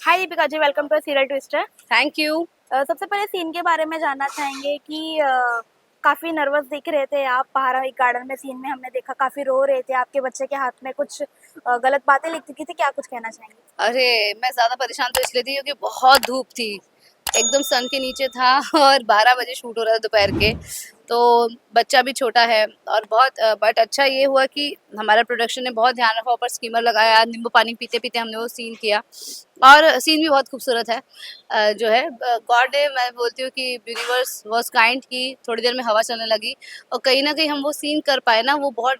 Hi Deepika ji, welcome to serial twister. Thank you. सबसे पहले scene के बारे में जानना चाहेंगे कि काफ़ी नर्वस दिख रहे थे आप बाहर एक गार्डन में। सीन में हमने देखा काफ़ी रो रहे थे, आपके बच्चे के हाथ में कुछ गलत बातें लिख चुकी थी, क्या कुछ कहना चाहेंगे? अरे मैं ज़्यादा परेशान तो इसलिए थी क्योंकि बहुत धूप थी, एकदम सन के नीचे था और 12 बजे शूट हो रहा था दोपहर के। तो बच्चा भी छोटा है और बहुत बट अच्छा ये हुआ कि हमारा प्रोडक्शन ने बहुत ध्यान रखा, ऊपर स्कीमर लगाया, नींबू पानी पीते पीते हमने वो सीन किया और सीन भी बहुत खूबसूरत है। जो है गॉड ने, मैं बोलती हूँ कि यूनिवर्स वाज काइंड की थोड़ी देर में हवा चलने लगी और कहीं ना कहीं हम वो सीन कर पाए ना। वो बहुत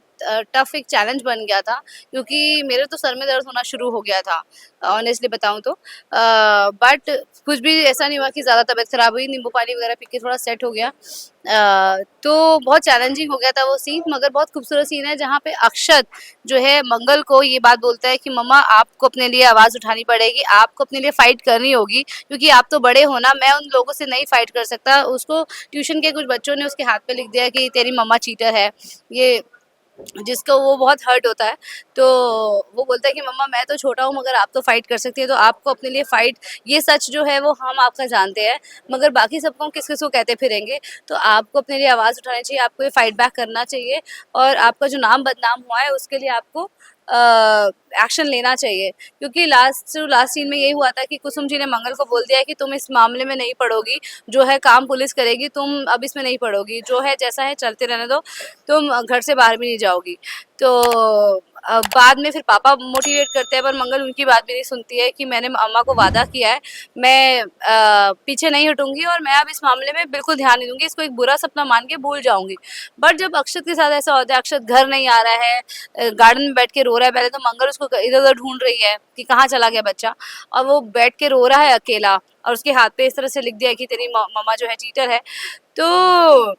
टफ एक चैलेंज बन गया था क्योंकि मेरे तो सर में दर्द होना शुरू हो गया था, ऑनेस्टली बताऊं तो। बट कुछ भी ऐसा नहीं हुआ कि ज़्यादा तबीयत खराब हुई, नींबू पानी वगैरह पी के थोड़ा सेट हो गया। तो बहुत चैलेंजिंग हो गया था वो सीन, मगर बहुत खूबसूरत सीन है जहाँ पे अक्षत जो है मंगल को ये बात बोलता है कि मम्मा आपको अपने लिए आवाज़ उठानी पड़ेगी, आपको अपने लिए फाइट करनी होगी क्योंकि आप तो बड़े हो ना, मैं उन लोगों से नहीं फाइट कर सकता। उसको ट्यूशन के कुछ बच्चों ने उसके हाथ पे लिख दिया कि तेरी मम्मा चीटर है, ये जिसको वो बहुत हर्ट होता है। तो वो बोलता है कि मम्मा मैं तो छोटा हूँ मगर आप तो फाइट कर सकती है, तो आपको अपने लिए फाइट, ये सच जो है वो हम आपका जानते हैं मगर बाकी सबको हम किस किस को कहते फिरेंगे। तो आपको अपने लिए आवाज़ उठानी चाहिए, आपको ये फाइट बैक करना चाहिए और आपका जो नाम बदनाम हुआ है उसके लिए आपको एक्शन लेना चाहिए। क्योंकि लास्ट सीन में यही हुआ था कि कुसुम जी ने मंगल को बोल दिया है कि तुम इस मामले में नहीं पड़ोगी, जो है काम पुलिस करेगी, तुम अब इसमें नहीं पड़ोगी, जो है जैसा है चलते रहने दो, तुम घर से बाहर भी नहीं जाओगी। तो बाद में फिर पापा मोटिवेट करते हैं पर मंगल उनकी बात भी नहीं सुनती है कि मैंने अम्मा को वादा किया है, मैं पीछे नहीं हटूंगी और मैं अब इस मामले में बिल्कुल ध्यान नहीं दूंगी, इसको एक बुरा सपना मान के भूल जाऊंगी। बट जब अक्षत के साथ ऐसा होता है, अक्षत घर नहीं आ रहा है, गार्डन में बैठ के रो रहा है, पहले तो मंगल उसको इधर उधर ढूंढ रही है कि कहाँ चला गया बच्चा, और वो बैठ के रो रहा है अकेला और उसके हाथ पे इस तरह से लिख दिया है कि तेरी मम्मा जो है चीटर है। तो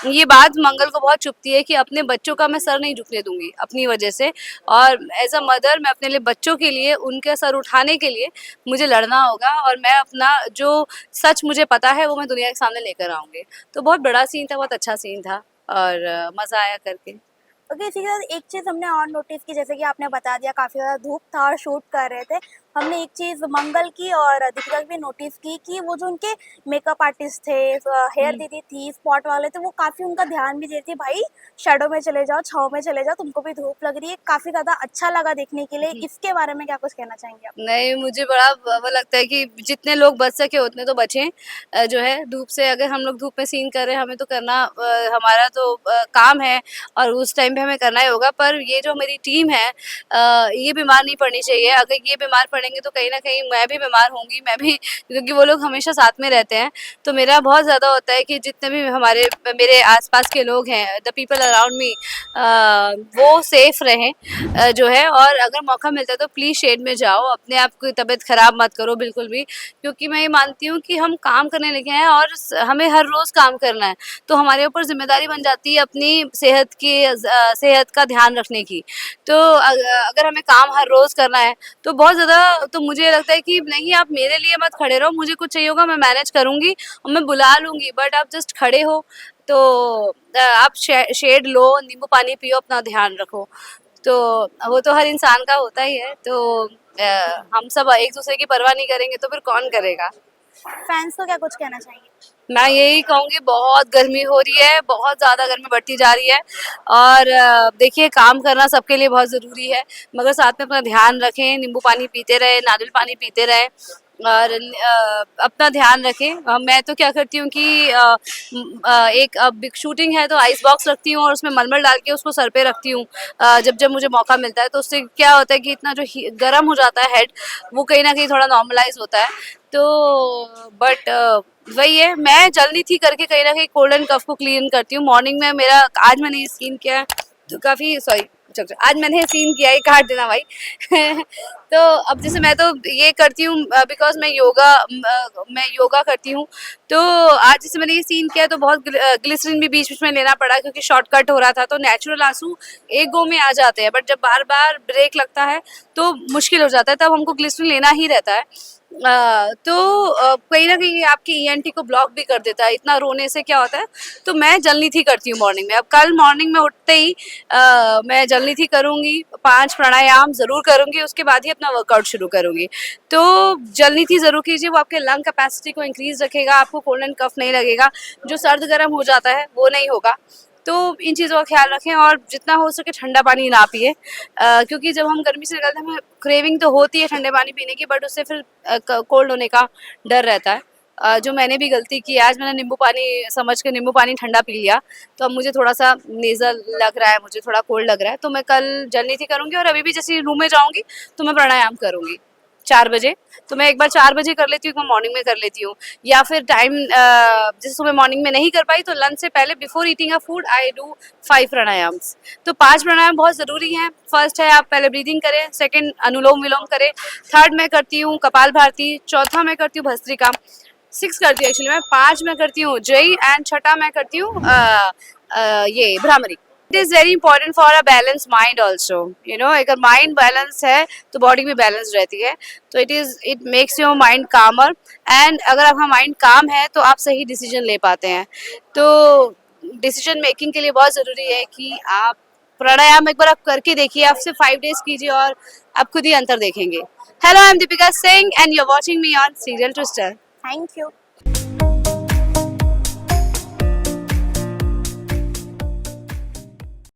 ये बात मंगल को बहुत चुभती है कि अपने बच्चों का मैं सर नहीं झुकने दूंगी अपनी वजह से, और एज अ मदर मैं अपने लिए बच्चों के लिए उनका सर उठाने के लिए मुझे लड़ना होगा और मैं अपना जो सच मुझे पता है वो मैं दुनिया के सामने लेकर आऊंगी। तो बहुत बड़ा सीन था, बहुत अच्छा सीन था और मज़ा आया करके। ओके, इसी के साथ एक चीज़ हमने और नोटिस की, जैसे कि आपने बता दिया काफ़ी ज़्यादा धूप था और शूट कर रहे थे। हमने एक चीज़ मंगल की और दीपिका की भी नोटिस की कि वो जो उनके मेकअप आर्टिस्ट थे, हेयर हम्म, दीदी थी, स्पॉट वाले थे, वो काफ़ी उनका ध्यान भी देती, भाई शैडो में चले जाओ, छाँव में चले जाओ, तुमको भी धूप लग रही है। काफ़ी ज़्यादा अच्छा लगा देखने के लिए। हम्म। इसके बारे में क्या कुछ कहना चाहेंगे आप? नहीं, मुझे बड़ा वो लगता है कि जितने लोग बच सके उतने तो बचें। जो है धूप से, अगर हम लोग धूप में सीन कर रहे हैं हमें तो करना, हमारा तो काम है और उस टाइम पे हमें करना ही होगा। पर ये जो मेरी टीम है, ये बीमार नहीं पड़नी चाहिए। अगर ये बीमार पड़ेंगे तो कहीं ना कहीं मैं भी बीमार होंगी, मैं भी, क्योंकि वो लोग हमेशा साथ में रहते हैं। तो मेरा बहुत ज़्यादा होता है कि जितने भी मेरे आसपास के लोग हैं, द पीपल अराउंड मी, वो सेफ रहें। जो है, और अगर मौका मिलता है तो प्लीज़ शेड में जाओ, अपने आप की तबीयत ख़राब मत करो बिल्कुल भी, क्योंकि मैं ये मानती हूँ कि हम काम करने लगे हैं और हमें हर रोज़ काम करना है, तो हमारे ऊपर जिम्मेदारी बन जाती है अपनी सेहत का ध्यान रखने की। तो अगर हमें काम हर रोज़ करना है तो बहुत ज़्यादा, तो मुझे लगता है कि नहीं, आप मेरे लिए मत खड़े रहो, मुझे कुछ चाहिए होगा मैं मैनेज करूँगी और मैं बुला लूँगी, बट आप जस्ट खड़े हो तो आप शेड लो, नींबू पानी पियो, अपना ध्यान रखो। तो वो तो हर इंसान का होता ही है। तो हम सब एक दूसरे की परवाह नहीं करेंगे तो फिर कौन करेगा। फैंस को क्या कुछ कहना चाहेंगे? मैं यही कहूँगी, बहुत गर्मी हो रही है, बहुत ज़्यादा गर्मी बढ़ती जा रही है और देखिए काम करना सबके लिए बहुत ज़रूरी है, मगर साथ में अपना ध्यान रखें, नींबू पानी पीते रहें, नारियल पानी पीते रहें और अपना ध्यान रखें। मैं तो क्या करती हूँ कि एक बिग शूटिंग है तो आइस बॉक्स रखती हूँ और उसमें मलमल डाल के उसको सर पे रखती हूँ जब जब मुझे मौका मिलता है। तो उससे क्या होता है कि इतना जो गर्म हो जाता है हेड, वो कहीं ना कहीं थोड़ा नॉर्मलाइज होता है। तो बट वही है, मैं जल्दी थी करके कहीं ना कहीं कोल्ड एंड कफ को क्लीन करती हूँ मॉर्निंग में। मेरा आज मैंने ये स्किन किया है तो काफ़ी, सॉरी, आज मैंने सीन किया है, काट देना भाई। तो अब जैसे मैं तो ये करती हूँ बिकॉज मैं योगा करती हूँ। तो आज जैसे मैंने ये सीन किया तो बहुत ग्लिसरीन भी बीच बीच में लेना पड़ा क्योंकि शॉर्टकट हो रहा था, तो नेचुरल आंसू एक गो में आ जाते हैं, बट जब बार बार ब्रेक लगता है तो मुश्किल हो जाता है, तब हमको ग्लिसरीन लेना ही रहता है। तो कहीं ना कहीं आपकी ईएनटी को ब्लॉक भी कर देता है। इतना रोने से क्या होता है, तो मैं जलनीथी करती हूँ मॉर्निंग में। अब कल मॉर्निंग में उठते ही मैं जलनीथी करूँगी, 5 प्राणायाम ज़रूर करूँगी, उसके बाद ही अपना वर्कआउट शुरू करूँगी। तो जलनीथी ज़रूर कीजिए, वो आपके लंग कैपेसिटी को इंक्रीज रखेगा, आपको कोल्ड एंड कफ नहीं लगेगा, जो सर्द गर्म हो जाता है वो नहीं होगा। तो इन चीज़ों का ख्याल रखें और जितना हो सके ठंडा पानी ना पिए, क्योंकि जब हम गर्मी से निकलते हैं हमें क्रेविंग तो होती है ठंडे पानी पीने की, बट उससे फिर कोल्ड होने का डर रहता है। जो मैंने भी गलती की, आज मैंने नींबू पानी समझ के नींबू पानी ठंडा पी लिया, तो अब मुझे थोड़ा सा नेज़ल लग रहा है, मुझे थोड़ा कोल्ड लग रहा है। तो मैं कल जलनीथी करूँगी और अभी भी जैसे रूम में जाऊँगी तो मैं प्राणायाम करूँगी 4 बजे। तो मैं एक बार 4 बजे कर लेती हूँ, एक बार मॉर्निंग में कर लेती हूँ, या फिर टाइम जैसे सुबह मॉर्निंग में नहीं कर पाई तो लंच से पहले before eating a food I do 5 प्राणायाम्स। तो 5 प्राणायाम बहुत ज़रूरी हैं। फर्स्ट है आप पहले ब्रीदिंग करें, सेकंड अनुलोम विलोम करें, थर्ड मैं करती हूँ कपाल भारती, चौथा मैं करती हूँ भस्त्रिका, 6 करती हूँ एक्चुअली मैं, 5 मैं करती हूँ जय, एंड छठा मैं करती हूँ ये bhramari. It is very important for a balance mind also, you know, अगर माइंड बैलेंस है तो बॉडी भी बैलेंस रहती है। तो इट मेक्स योर माइंड कामर, एंड अगर आपका माइंड काम है तो आप सही डिसीजन ले पाते हैं। तो डिसीजन मेकिंग के लिए बहुत ज़रूरी है कि आप प्राणायाम एक बार आप करके देखिए, आप सिर्फ 5 डेज कीजिए और आप खुद ही अंतर देखेंगे। Hello, I am Deepika Singh and you are watching me on serial twister. Thank you.